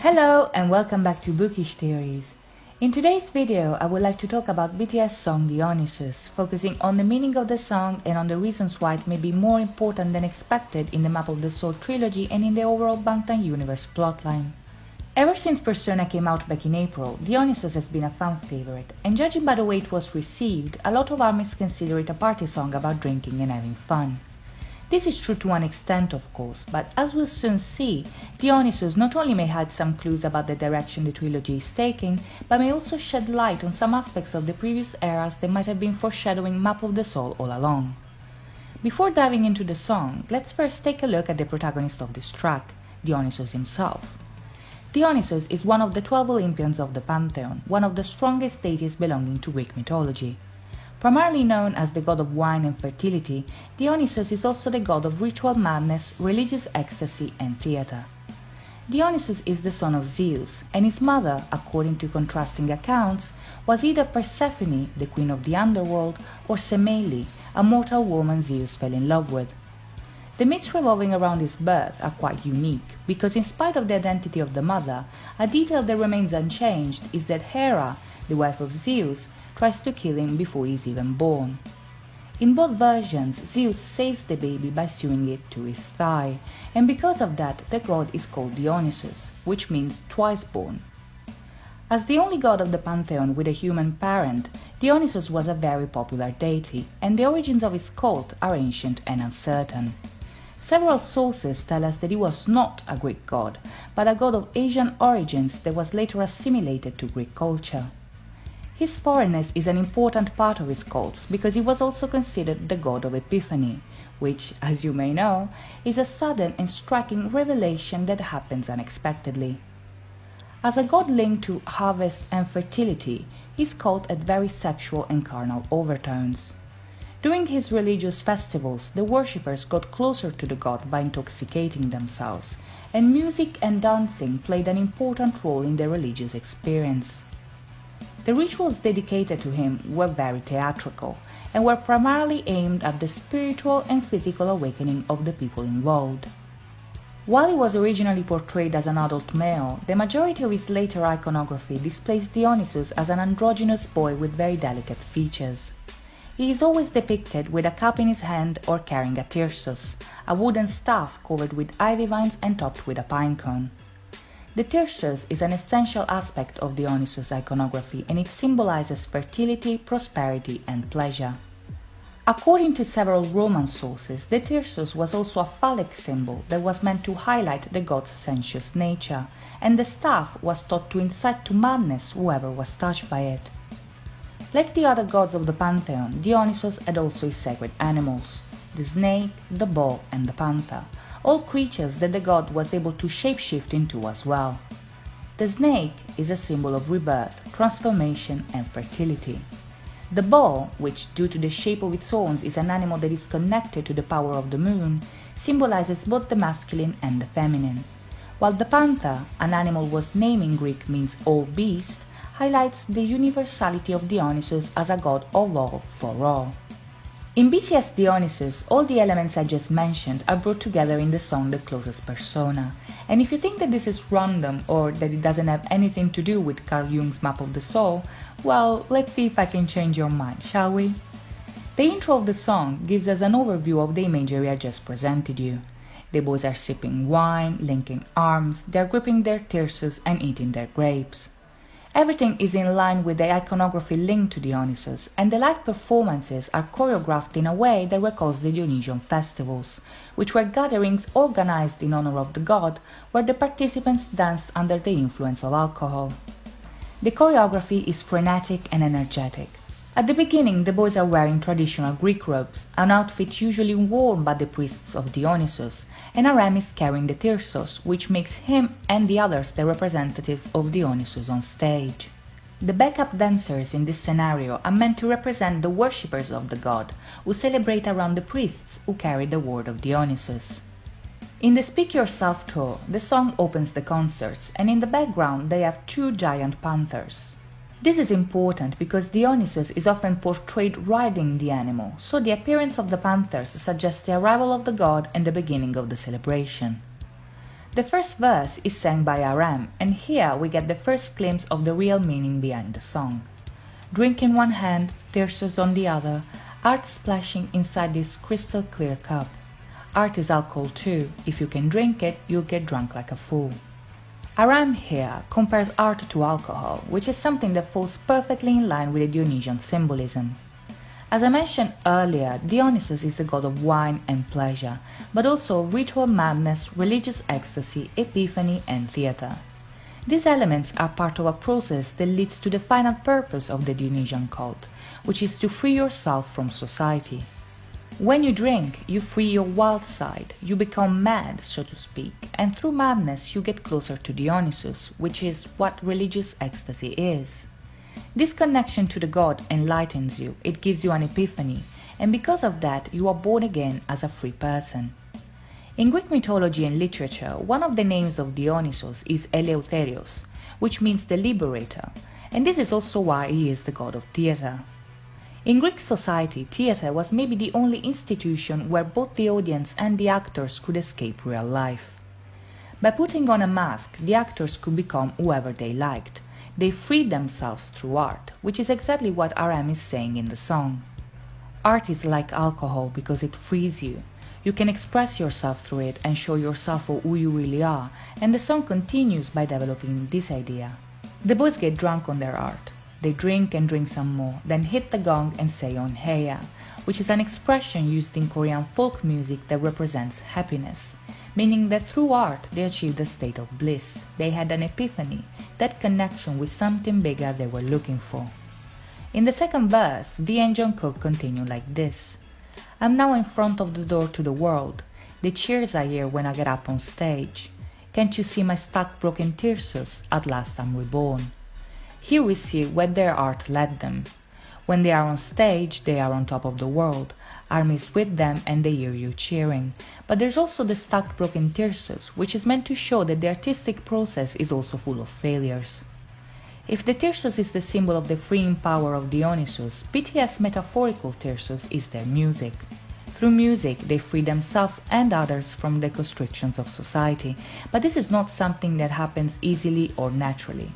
Hello and welcome back to Bookish Theories. In today's video, I would like to talk about BTS song Dionysus, focusing on the meaning of the song and on the reasons why it may be more important than expected in the Map of the Soul trilogy and in the overall Bangtan universe plotline. Ever since Persona came out back in April, Dionysus has been a fan favorite, and judging by the way it was received, a lot of armies consider it a party song about drinking and having fun. This is true to an extent, of course, but as we'll soon see, Dionysus not only may hide some clues about the direction the trilogy is taking, but may also shed light on some aspects of the previous eras that might have been foreshadowing Map of the Soul all along. Before diving into the song, let's first take a look at the protagonist of this track, Dionysus himself. Dionysus is one of the 12 Olympians of the Pantheon, one of the strongest deities belonging to Greek mythology. Primarily known as the god of wine and fertility, Dionysus is also the god of ritual madness, religious ecstasy, and theater. Dionysus is the son of Zeus, and his mother, according to contrasting accounts, was either Persephone, the queen of the underworld, or Semele, a mortal woman Zeus fell in love with. The myths revolving around his birth are quite unique, because in spite of the identity of the mother, a detail that remains unchanged is that Hera, the wife of Zeus, tries to kill him before he is even born. In both versions, Zeus saves the baby by sewing it to his thigh, and because of that, the god is called Dionysus, which means twice born. As the only god of the pantheon with a human parent, Dionysus was a very popular deity, and the origins of his cult are ancient and uncertain. Several sources tell us that he was not a Greek god, but a god of Asian origins that was later assimilated to Greek culture. His foreignness is an important part of his cults because he was also considered the god of Epiphany, which, as you may know, is a sudden and striking revelation that happens unexpectedly. As a god linked to harvest and fertility, his cult had very sexual and carnal overtones. During his religious festivals, the worshippers got closer to the god by intoxicating themselves, and music and dancing played an important role in their religious experience. The rituals dedicated to him were very theatrical, and were primarily aimed at the spiritual and physical awakening of the people involved. While he was originally portrayed as an adult male, the majority of his later iconography displays Dionysus as an androgynous boy with very delicate features. He is always depicted with a cup in his hand or carrying a thyrsus, a wooden staff covered with ivy vines and topped with a pine cone. The thyrsus is an essential aspect of Dionysus' iconography, and it symbolizes fertility, prosperity, and pleasure. According to several Roman sources, the thyrsus was also a phallic symbol that was meant to highlight the god's sensuous nature, and the staff was thought to incite to madness whoever was touched by it. Like the other gods of the pantheon, Dionysus had also his sacred animals, the snake, the bull, and the panther, all creatures that the god was able to shapeshift into as well. The snake is a symbol of rebirth, transformation, and fertility. The bull, which due to the shape of its horns is an animal that is connected to the power of the moon, symbolizes both the masculine and the feminine, while the panther, an animal whose name in Greek means all beast, highlights the universality of Dionysus as a god of all for all. In BTS Dionysus, all the elements I just mentioned are brought together in the song that closes Persona, and if you think that this is random or that it doesn't have anything to do with Carl Jung's Map of the Soul, well, let's see if I can change your mind, shall we? The intro of the song gives us an overview of the imagery I just presented you. The boys are sipping wine, linking arms, they are gripping their thyrsus and eating their grapes. Everything is in line with the iconography linked to Dionysus, and the live performances are choreographed in a way that recalls the Dionysian festivals, which were gatherings organized in honor of the god, where the participants danced under the influence of alcohol. The choreography is frenetic and energetic. At the beginning, the boys are wearing traditional Greek robes, an outfit usually worn by the priests of Dionysus, and Aram is carrying the thyrsus, which makes him and the others the representatives of Dionysus on stage. The backup dancers in this scenario are meant to represent the worshippers of the god, who celebrate around the priests who carry the word of Dionysus. In the Speak Yourself tour, the song opens the concerts, and in the background they have two giant panthers. This is important because Dionysus is often portrayed riding the animal, so the appearance of the panthers suggests the arrival of the god and the beginning of the celebration. The first verse is sang by RM, and here we get the first glimpse of the real meaning behind the song. Drink in one hand, thyrsus on the other, art splashing inside this crystal clear cup. Art is alcohol too. If you can drink it, you'll get drunk like a fool. RM here compares art to alcohol, which is something that falls perfectly in line with the Dionysian symbolism. As I mentioned earlier, Dionysus is the god of wine and pleasure, but also ritual madness, religious ecstasy, epiphany, and theater. These elements are part of a process that leads to the final purpose of the Dionysian cult, which is to free yourself from society. When you drink, you free your wild side, you become mad, so to speak, and through madness you get closer to Dionysus, which is what religious ecstasy is. This connection to the god enlightens you, it gives you an epiphany, and because of that you are born again as a free person. In Greek mythology and literature, one of the names of Dionysus is Eleutherios, which means the liberator, and this is also why he is the god of theater. In Greek society, theater was maybe the only institution where both the audience and the actors could escape real life. By putting on a mask, the actors could become whoever they liked. They freed themselves through art, which is exactly what RM is saying in the song. Art is like alcohol because it frees you. You can express yourself through it and show yourself for who you really are, and the song continues by developing this idea. The boys get drunk on their art. They drink and drink some more, then hit the gong and say on heya, which is an expression used in Korean folk music that represents happiness, meaning that through art they achieved a state of bliss. They had an epiphany, that connection with something bigger they were looking for. In the second verse, V and Jungkook continue like this. I'm now in front of the door to the world. The cheers I hear when I get up on stage. Can't you see my stuck broken thyrsus? At last I'm reborn. Here we see where their art led them. When they are on stage, they are on top of the world. Armies with them and they hear you cheering. But there's also the stuck broken thyrsus, which is meant to show that the artistic process is also full of failures. If the thyrsus is the symbol of the freeing power of Dionysus, BTS' metaphorical thyrsus is their music. Through music, they free themselves and others from the constrictions of society, but this is not something that happens easily or naturally.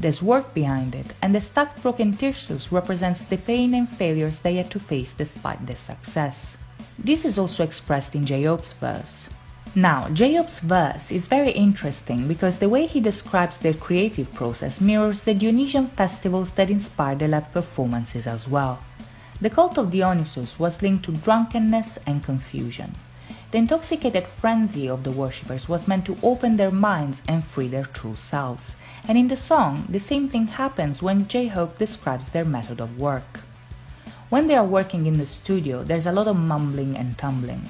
There's work behind it, and the stuck broken thyrsus represents the pain and failures they had to face despite their success. This is also expressed in J-Hope's verse. Now, J-Hope's verse is very interesting because the way he describes their creative process mirrors the Dionysian festivals that inspired their live performances as well. The cult of Dionysus was linked to drunkenness and confusion. The intoxicated frenzy of the worshippers was meant to open their minds and free their true selves. And in the song, the same thing happens when J-Hope describes their method of work. When they are working in the studio, there's a lot of mumbling and tumbling.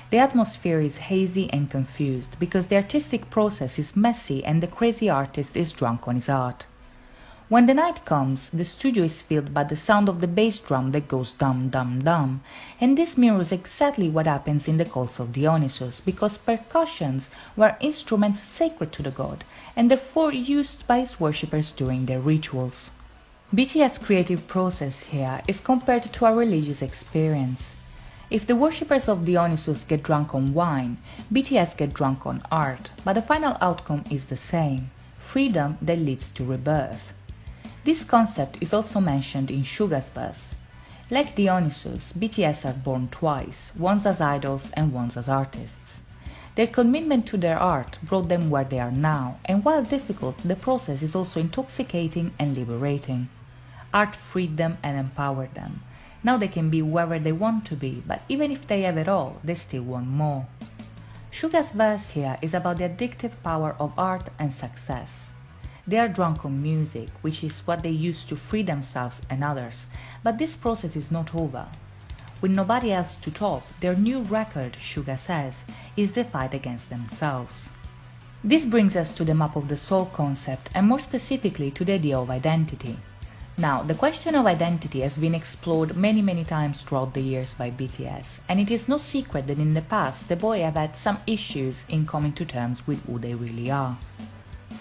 The atmosphere is hazy and confused because the artistic process is messy and the crazy artist is drunk on his art. When the night comes, the studio is filled by the sound of the bass drum that goes dum dum dum, and this mirrors exactly what happens in the cults of Dionysus because percussions were instruments sacred to the god and therefore used by his worshippers during their rituals. BTS' creative process here is compared to a religious experience. If the worshippers of Dionysus get drunk on wine, BTS get drunk on art, but the final outcome is the same: freedom that leads to rebirth. This concept is also mentioned in Suga's verse. Like Dionysus, BTS are born twice, once as idols and once as artists. Their commitment to their art brought them where they are now, and while difficult, the process is also intoxicating and liberating. Art freed them and empowered them. Now they can be whoever they want to be, but even if they have it all, they still want more. Suga's verse here is about the addictive power of art and success. They are drunk on music, which is what they use to free themselves and others, but this process is not over. With nobody else to top, their new record, Suga says, is the fight against themselves. This brings us to the map of the soul concept, and more specifically to the idea of identity. Now, the question of identity has been explored many times throughout the years by BTS, and it is no secret that in the past the boys have had some issues in coming to terms with who they really are.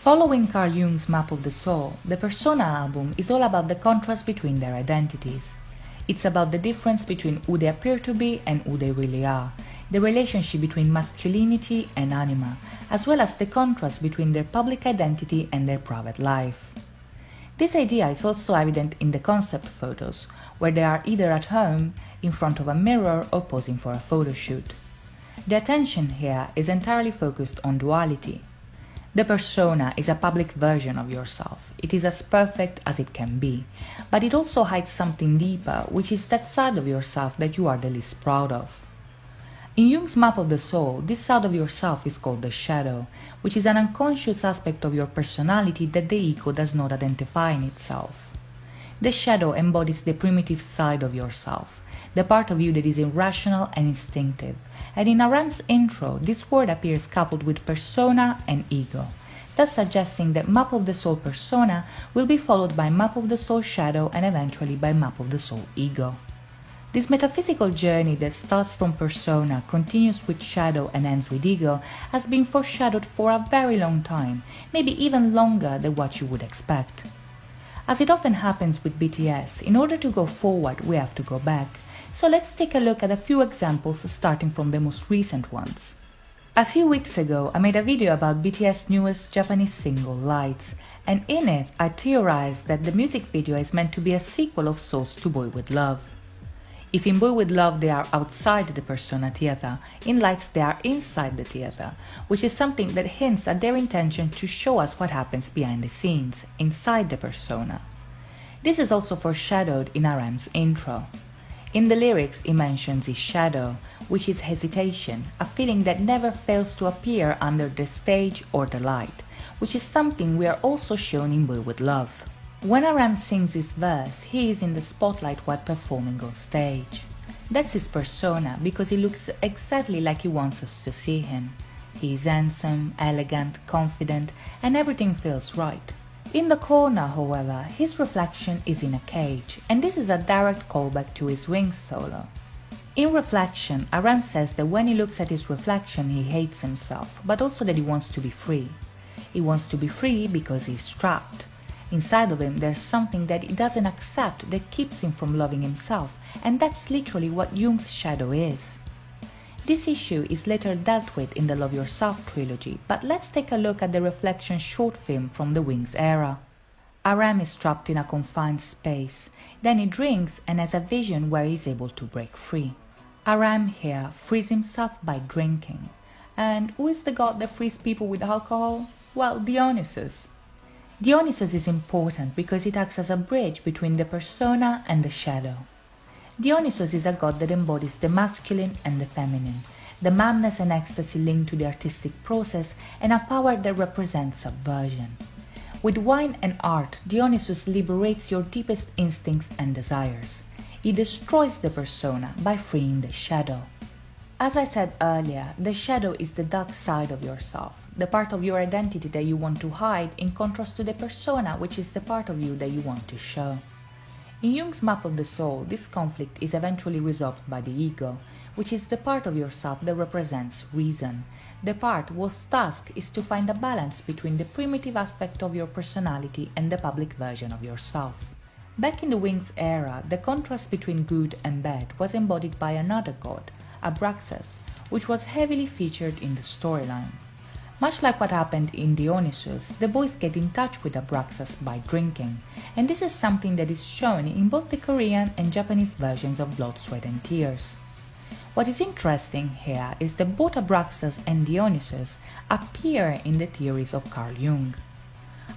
Following Carl Jung's map of the soul, the Persona album is all about the contrast between their identities. It's about the difference between who they appear to be and who they really are. the relationship between masculinity and anima, as well as the contrast between their public identity and their private life. This idea is also evident in the concept photos, where they are either at home, in front of a mirror, or posing for a photo shoot. The attention here is entirely focused on duality. The persona is a public version of yourself. It is as perfect as it can be, but it also hides something deeper, which is that side of yourself that you are the least proud of. In Jung's map of the soul, this side of yourself is called the shadow, which is an unconscious aspect of your personality that the ego does not identify in itself. The shadow embodies the primitive side of yourself, the part of you that is irrational and instinctive, and in 𝐉𝐔𝐒𝐬𝐁 intro, this word appears coupled with persona and ego, thus suggesting that map of the soul persona will be followed by map of the soul shadow and eventually by map of the soul ego. This metaphysical journey that starts from persona, continues with shadow and ends with ego has been foreshadowed for a very long time, maybe even longer than what you would expect. As it often happens with BTS, in order to go forward we have to go back. So let's take a look at a few examples starting from the most recent ones. A few weeks ago I made a video about BTS' newest Japanese single, Lights, and in it I theorized that the music video is meant to be a sequel of sorts to Boy With Love. If in Boy With Love they are outside the persona theater, in Lights they are inside the theater, which is something that hints at their intention to show us what happens behind the scenes, inside the persona. This is also foreshadowed in 𝐉𝐶𝐒𝐬𝐁 intro. In the lyrics he mentions his shadow, which is hesitation, a feeling that never fails to appear under the stage or the light, which is something we are also shown in Boy With Love. When 𝐉𝐶𝐒𝐬𝐁 sings his verse, he is in the spotlight while performing on stage. That's his persona, because he looks exactly like he wants us to see him. He is handsome, elegant, confident, and everything feels right. In the corner, however, his reflection is in a cage, and this is a direct callback to his Wings solo. In Reflection, 𝐉𝐶𝐒𝐬𝐁 says that when he looks at his reflection he hates himself, but also that he wants to be free. He wants to be free because he's trapped. Inside of him there's something that he doesn't accept that keeps him from loving himself, and that's literally what Jung's shadow is. This issue is later dealt with in the Love Yourself trilogy, but let's take a look at the Reflection short film from the Wings era. 𝐉𝐶𝐬𝐁 is trapped in a confined space, then he drinks and has a vision where he's able to break free. 𝐉𝐶𝐬𝐁 here frees himself by drinking. And who is the god that frees people with alcohol? Well, Dionysus. Dionysus is important because it acts as a bridge between the persona and the shadow. Dionysus is a god that embodies the masculine and the feminine, the madness and ecstasy linked to the artistic process, and a power that represents subversion. With wine and art, Dionysus liberates your deepest instincts and desires. He destroys the persona by freeing the shadow. As I said earlier, the shadow is the dark side of yourself, the part of your identity that you want to hide, in contrast to the persona, which is the part of you that you want to show. In Jung's map of the soul, this conflict is eventually resolved by the ego, which is the part of yourself that represents reason, the part whose task is to find a balance between the primitive aspect of your personality and the public version of yourself. Back in the Wings era, the contrast between good and bad was embodied by another god, 𝐉𝐵𝐶𝐒𝐬𝐁, which was heavily featured in the storyline. Much like what happened in Dionysus, the boys get in touch with 𝐉𝐵𝐶𝐒𝐬𝐁 by drinking, and this is something that is shown in both the Korean and Japanese versions of Blood, Sweat and Tears. What is interesting here is that both 𝐉𝐵𝐶𝐒𝐬𝐁 and Dionysus appear in the theories of Carl Jung.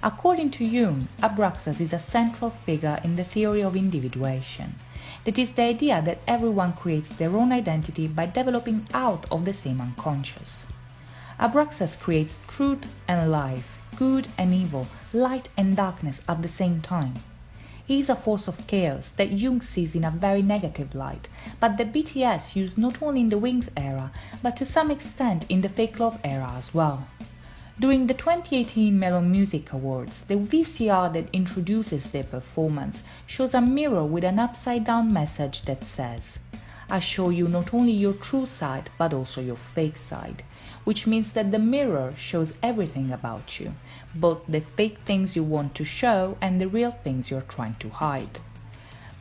According to Jung, 𝐉𝐵𝐶𝐒𝐬𝐁 is a central figure in the theory of individuation. That is the idea that everyone creates their own identity by developing out of the same unconscious. 𝐉𝐵𝐶𝐒𝐬𝐁 creates truth and lies, good and evil, light and darkness at the same time. He is a force of chaos that Jung sees in a very negative light, but that BTS used not only in the Wings era, but to some extent in the Fake Love era as well. During the 2018 Melon Music Awards, the VCR that introduces their performance shows a mirror with an upside-down message that says, "I show you not only your true side, but also your fake side," which means that the mirror shows everything about you, both the fake things you want to show and the real things you're trying to hide.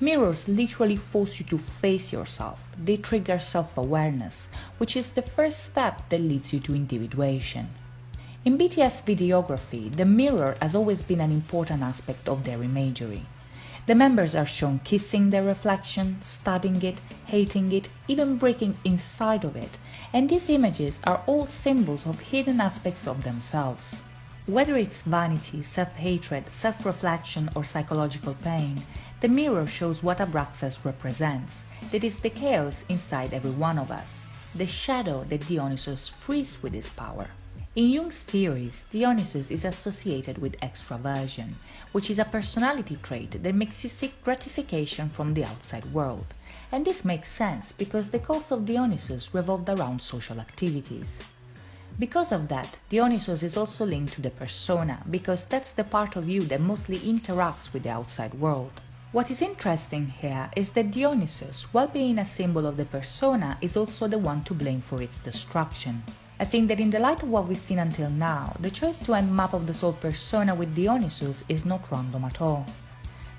Mirrors literally force you to face yourself. They trigger self-awareness, which is the first step that leads you to individuation. In BTS videography, the mirror has always been an important aspect of their imagery. The members are shown kissing their reflection, studying it, hating it, even breaking inside of it, and these images are all symbols of hidden aspects of themselves. Whether it's vanity, self-hatred, self-reflection, or psychological pain, the mirror shows what Abraxas represents, that is the chaos inside every one of us, the shadow that Dionysus frees with his power. In Jung's theories, Dionysus is associated with extraversion, which is a personality trait that makes you seek gratification from the outside world. And this makes sense because the cult of Dionysus revolved around social activities. Because of that, Dionysus is also linked to the persona, because that's the part of you that mostly interacts with the outside world. What is interesting here is that Dionysus, while being a symbol of the persona, is also the one to blame for its destruction. I think that in the light of what we've seen until now, the choice to end Map of the Soul persona with Dionysus is not random at all.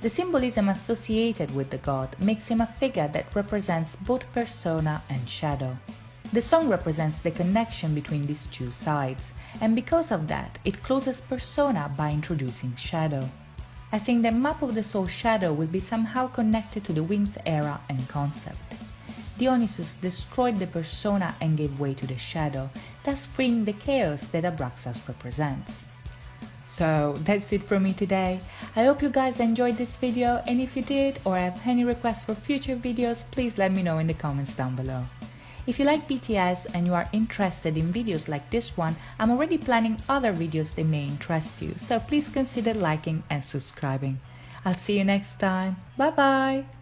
The symbolism associated with the god makes him a figure that represents both persona and shadow. The song represents the connection between these two sides, and because of that, it closes persona by introducing shadow. I think that Map of the Soul shadow will be somehow connected to the Wings era and concept. Dionysus destroyed the persona and gave way to the shadow, thus freeing the chaos that Abraxas represents. So that's it from me today. I hope you guys enjoyed this video, and if you did or have any requests for future videos, please let me know in the comments down below. If you like BTS and you are interested in videos like this one, I'm already planning other videos that may interest you, so please consider liking and subscribing. I'll see you next time. Bye bye!